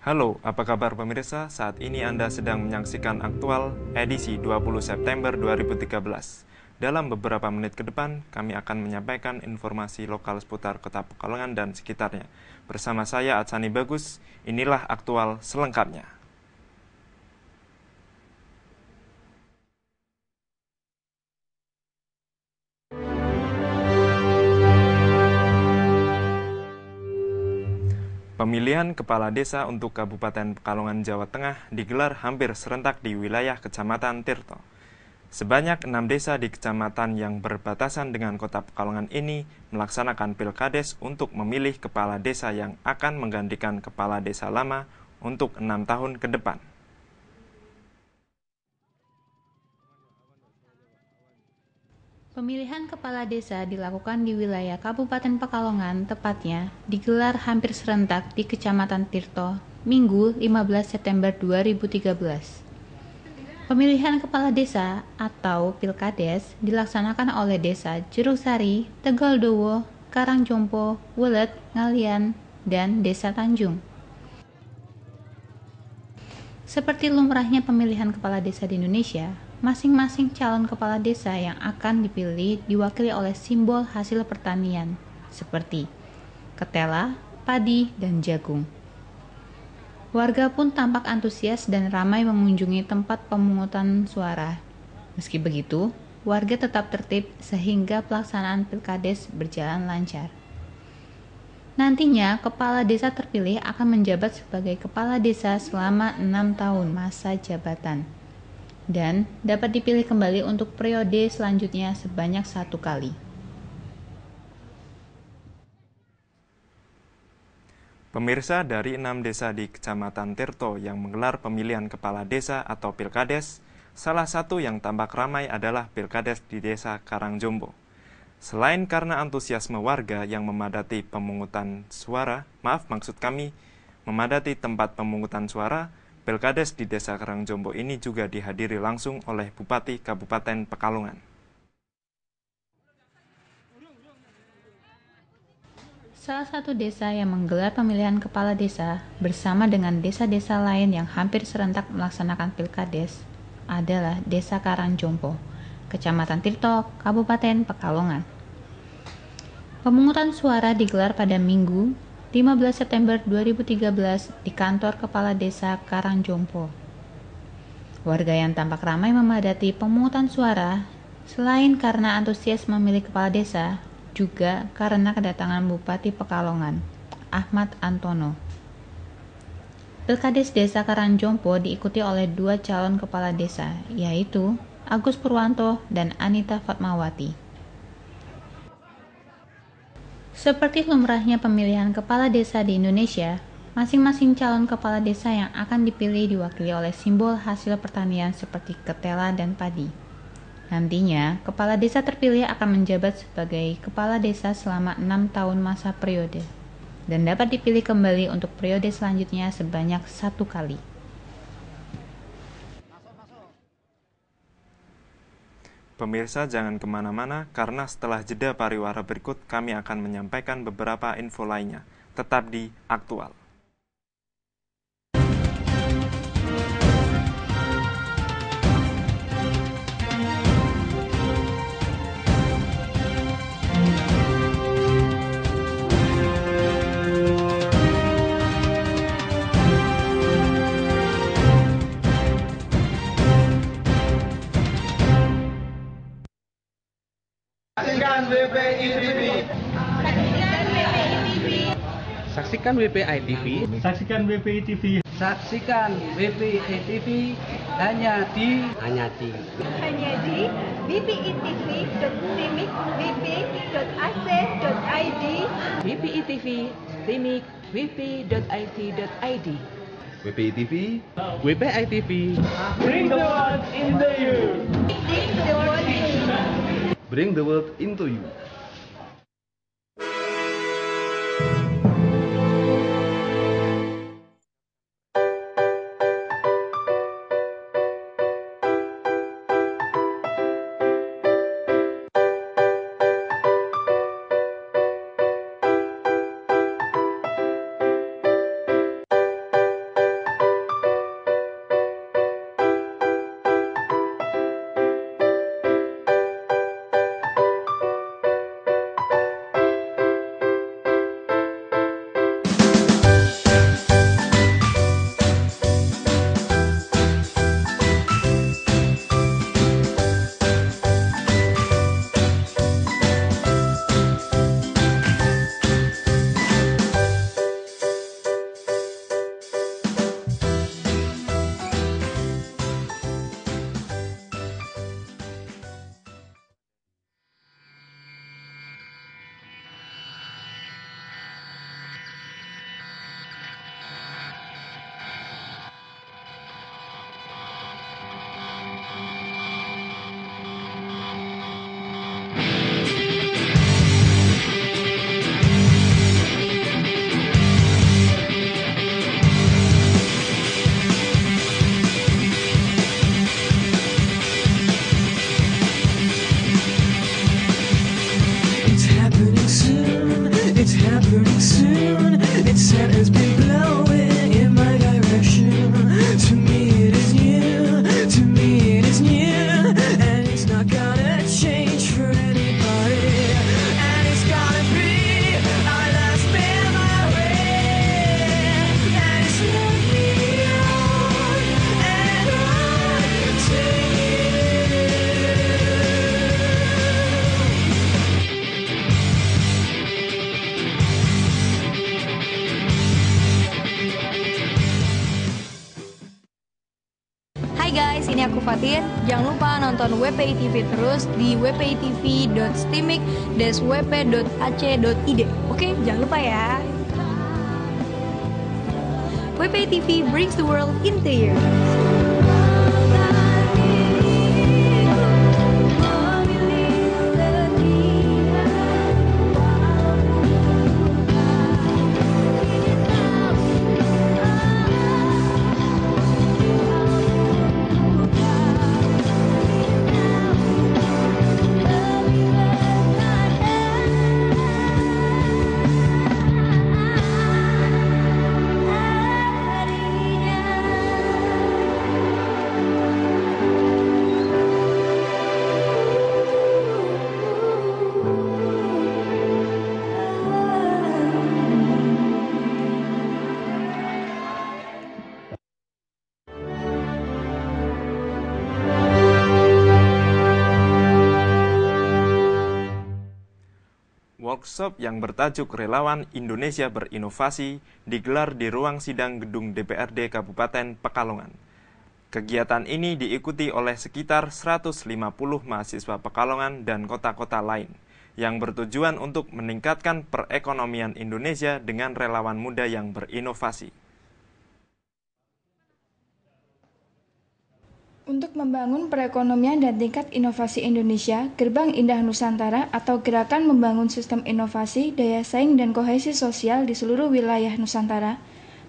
Halo, apa kabar pemirsa? Saat ini Anda sedang menyaksikan Aktual edisi 20 September 2013. Dalam beberapa menit ke depan, kami akan menyampaikan informasi lokal seputar Kota Pekalongan dan sekitarnya. Bersama saya Atsani Bagus, inilah Aktual selengkapnya. Pemilihan kepala desa untuk Kabupaten Pekalongan, Jawa Tengah digelar hampir serentak di wilayah Kecamatan Tirto. Sebanyak 6 desa di kecamatan yang berbatasan dengan Kota Pekalongan ini melaksanakan pilkades untuk memilih kepala desa yang akan menggantikan kepala desa lama untuk 6 tahun ke depan. Pemilihan kepala desa dilakukan di wilayah Kabupaten Pekalongan, tepatnya digelar hampir serentak di Kecamatan Tirto, Minggu 15 September 2013. Pemilihan kepala desa atau pilkades dilaksanakan oleh desa Jerusari, Tegaldowo, Karangjompo, Welet, Ngalian, dan Desa Tanjung. Seperti lumrahnya pemilihan kepala desa di Indonesia, masing-masing calon kepala desa yang akan dipilih diwakili oleh simbol hasil pertanian, seperti ketela, padi, dan jagung. Warga pun tampak antusias dan ramai mengunjungi tempat pemungutan suara. Meski begitu, warga tetap tertib sehingga pelaksanaan pilkades berjalan lancar. Nantinya, kepala desa terpilih akan menjabat sebagai kepala desa selama 6 tahun masa jabatan dan dapat dipilih kembali untuk periode selanjutnya sebanyak 1 kali. Pemirsa, dari 6 desa di Kecamatan Tirto yang menggelar pemilihan kepala desa atau pilkades, salah satu yang tampak ramai adalah pilkades di Desa Karangjompo. Selain karena antusiasme warga yang memadati tempat pemungutan suara, pilkades di Desa Karangjompo ini juga dihadiri langsung oleh Bupati Kabupaten Pekalongan. Salah satu desa yang menggelar pemilihan kepala desa bersama dengan desa-desa lain yang hampir serentak melaksanakan pilkades adalah Desa Karangjompo, Kecamatan Tirto, Kabupaten Pekalongan. Pemungutan suara digelar pada Minggu 15 September 2013 di kantor Kepala Desa Karangjompo. Warga yang tampak ramai memadati pemungutan suara selain karena antusias memilih kepala desa, juga karena kedatangan Bupati Pekalongan, Ahmad Antono. Pilkades Desa Karangjompo diikuti oleh 2 calon kepala desa, yaitu Agus Purwanto dan Anita Fatmawati. Seperti lumrahnya pemilihan kepala desa di Indonesia, masing-masing calon kepala desa yang akan dipilih diwakili oleh simbol hasil pertanian seperti ketela dan padi. Nantinya, kepala desa terpilih akan menjabat sebagai kepala desa selama 6 tahun masa periode dan dapat dipilih kembali untuk periode selanjutnya sebanyak 1 kali. Pemirsa, jangan kemana-mana karena setelah jeda pariwara berikut kami akan menyampaikan beberapa info lainnya. Tetap di Aktual. Saksikan WPI TV. Saksikan WPI TV. Saksikan WPI TV hanya di wpitv.timik.wp.ac.id WPI TV Timik wp.it.id. WPI TV, WPI TV. Bring the world into you. bring the world into you. turning soon. Its head has been blowing in my direction. To me it is new, to me it is new, and it's not gonna change for anybody. And it's gonna be our last memory. And it's led me on and on to you. Hai guys, ini aku Fatin. Jangan lupa nonton WPI TV terus di wpitv.stimik-wp.ac.id. Oke, jangan lupa ya. WPI TV brings the world into you. Workshop yang bertajuk Relawan Indonesia Berinovasi digelar di ruang sidang gedung DPRD Kabupaten Pekalongan. Kegiatan ini diikuti oleh sekitar 150 mahasiswa Pekalongan dan kota-kota lain, yang bertujuan untuk meningkatkan perekonomian Indonesia dengan relawan muda yang berinovasi. Untuk membangun perekonomian dan tingkat inovasi Indonesia, Gerbang Indah Nusantara atau Gerakan Membangun Sistem Inovasi, Daya Saing dan Kohesi Sosial di seluruh wilayah Nusantara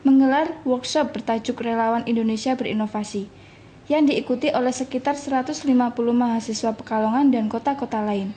menggelar workshop bertajuk Relawan Indonesia Berinovasi yang diikuti oleh sekitar 150 mahasiswa Pekalongan dan kota-kota lain.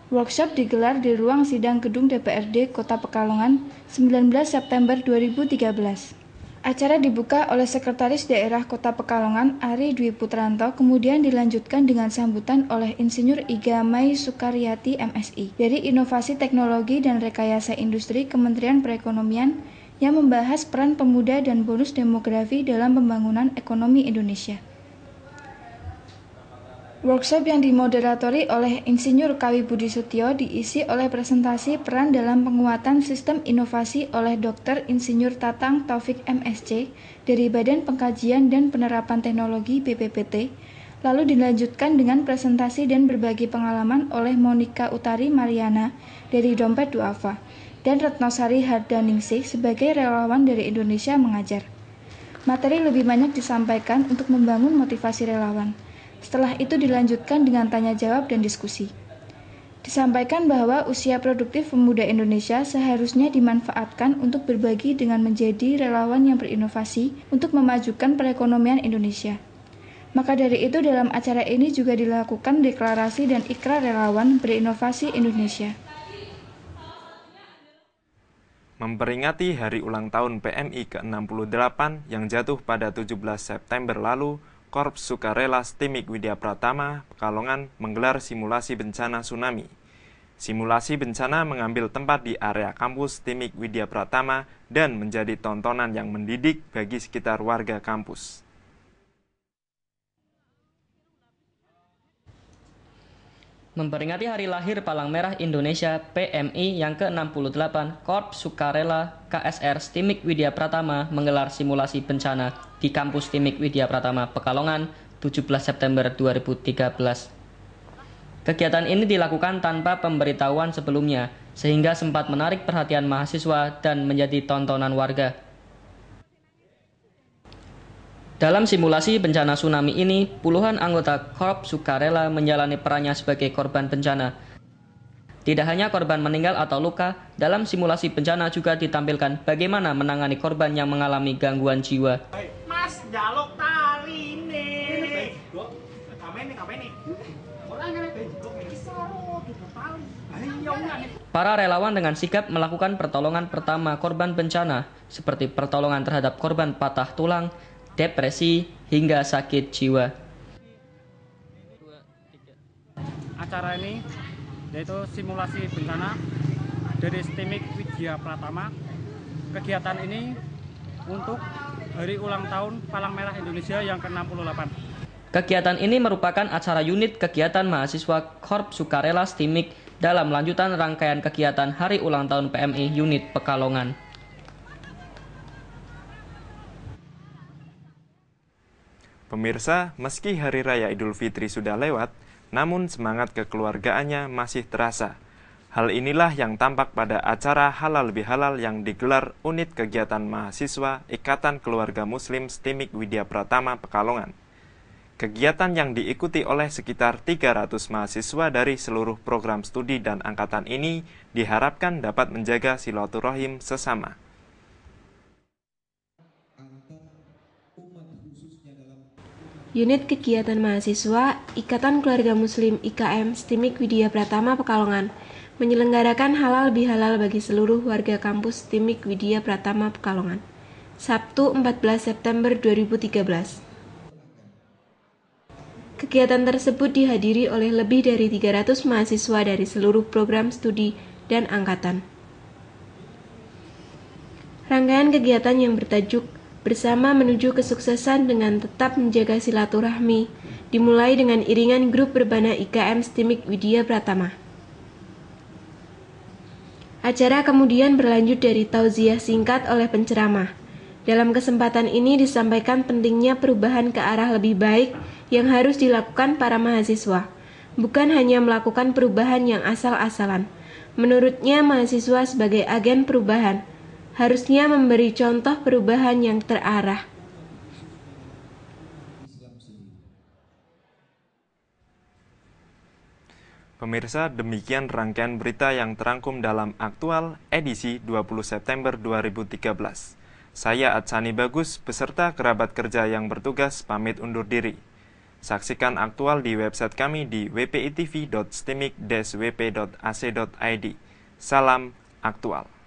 Workshop digelar di ruang sidang gedung DPRD Kota Pekalongan 19 September 2013. Acara dibuka oleh Sekretaris Daerah Kota Pekalongan Ari Dwi Putranto, kemudian dilanjutkan dengan sambutan oleh Insinyur Iga Mai Sukaryati MSI dari Inovasi Teknologi dan Rekayasa Industri Kementerian Perekonomian yang membahas peran pemuda dan bonus demografi dalam pembangunan ekonomi Indonesia. Workshop yang dimoderatori oleh Insinyur Kawi Budi Sutio diisi oleh presentasi peran dalam penguatan sistem inovasi oleh Dr. Insinyur Tatang Taufik MSc dari Badan Pengkajian dan Penerapan Teknologi BPPT, lalu dilanjutkan dengan presentasi dan berbagi pengalaman oleh Monika Utari Mariana dari Dompet Duafa dan Retnosari Hardaningsih sebagai relawan dari Indonesia Mengajar. Materi lebih banyak disampaikan untuk membangun motivasi relawan. Setelah itu dilanjutkan dengan tanya jawab dan diskusi. Disampaikan bahwa usia produktif pemuda Indonesia seharusnya dimanfaatkan untuk berbagi dengan menjadi relawan yang berinovasi untuk memajukan perekonomian Indonesia. Maka dari itu dalam acara ini juga dilakukan deklarasi dan ikrar relawan berinovasi Indonesia. Memperingati hari ulang tahun PMI ke-68 yang jatuh pada 17 September lalu, Korps Sukarela Stimik Widya Pratama, Pekalongan menggelar simulasi bencana tsunami. Simulasi bencana mengambil tempat di area kampus Stimik Widya Pratama dan menjadi tontonan yang mendidik bagi sekitar warga kampus. Memperingati Hari Lahir Palang Merah Indonesia PMI yang ke-68, Korps Sukarela KSR Stimik Widya Pratama menggelar simulasi bencana di kampus Stimik Widya Pratama Pekalongan 17 September 2013. Kegiatan ini dilakukan tanpa pemberitahuan sebelumnya, sehingga sempat menarik perhatian mahasiswa dan menjadi tontonan warga. Dalam simulasi bencana tsunami ini, puluhan anggota Korps Sukarela menjalani perannya sebagai korban bencana. Tidak hanya korban meninggal atau luka, dalam simulasi bencana juga ditampilkan bagaimana menangani korban yang mengalami gangguan jiwa. Mas, jaluk tali nih. Ngapain nih? Orang kan ada jigok nih. Sorot gitu tali. Ayo Para relawan dengan sigap melakukan pertolongan pertama korban bencana, seperti pertolongan terhadap korban patah tulang, depresi, hingga sakit jiwa. Acara ini yaitu simulasi bencana dari STIMIK Widya Pratama. Kegiatan ini untuk hari ulang tahun Palang Merah Indonesia yang ke-68. Kegiatan ini merupakan acara unit kegiatan mahasiswa Korps Sukarela STIMIK dalam lanjutan rangkaian kegiatan Hari Ulang Tahun PMI Unit Pekalongan. Pemirsa, meski Hari Raya Idul Fitri sudah lewat, namun semangat kekeluargaannya masih terasa. Hal inilah yang tampak pada acara Halal Bihalal yang digelar Unit Kegiatan Mahasiswa Ikatan Keluarga Muslim STIMIK Widya Pratama Pekalongan. Kegiatan yang diikuti oleh sekitar 300 mahasiswa dari seluruh program studi dan angkatan ini diharapkan dapat menjaga silaturahim sesama. Unit Kegiatan Mahasiswa Ikatan Keluarga Muslim IKM STIMIK Widya Pratama Pekalongan menyelenggarakan halal bihalal bagi seluruh warga kampus STIMIK Widya Pratama Pekalongan, Sabtu 14 September 2013. Kegiatan tersebut dihadiri oleh lebih dari 300 mahasiswa dari seluruh program studi dan angkatan. Rangkaian kegiatan yang bertajuk Bersama Menuju Kesuksesan dengan Tetap Menjaga Silaturahmi dimulai dengan iringan grup berbana IKM STIMIK Widya Pratama. Acara kemudian berlanjut dari tauziah singkat oleh penceramah. Dalam kesempatan ini disampaikan pentingnya perubahan ke arah lebih baik yang harus dilakukan para mahasiswa, bukan hanya melakukan perubahan yang asal-asalan. Menurutnya, mahasiswa sebagai agen perubahan harusnya memberi contoh perubahan yang terarah. Pemirsa, demikian rangkaian berita yang terangkum dalam Aktual edisi 20 September 2013. Saya Atsani Bagus beserta kerabat kerja yang bertugas pamit undur diri. Saksikan Aktual di website kami di wpitv.stimik-wp.ac.id. Salam Aktual.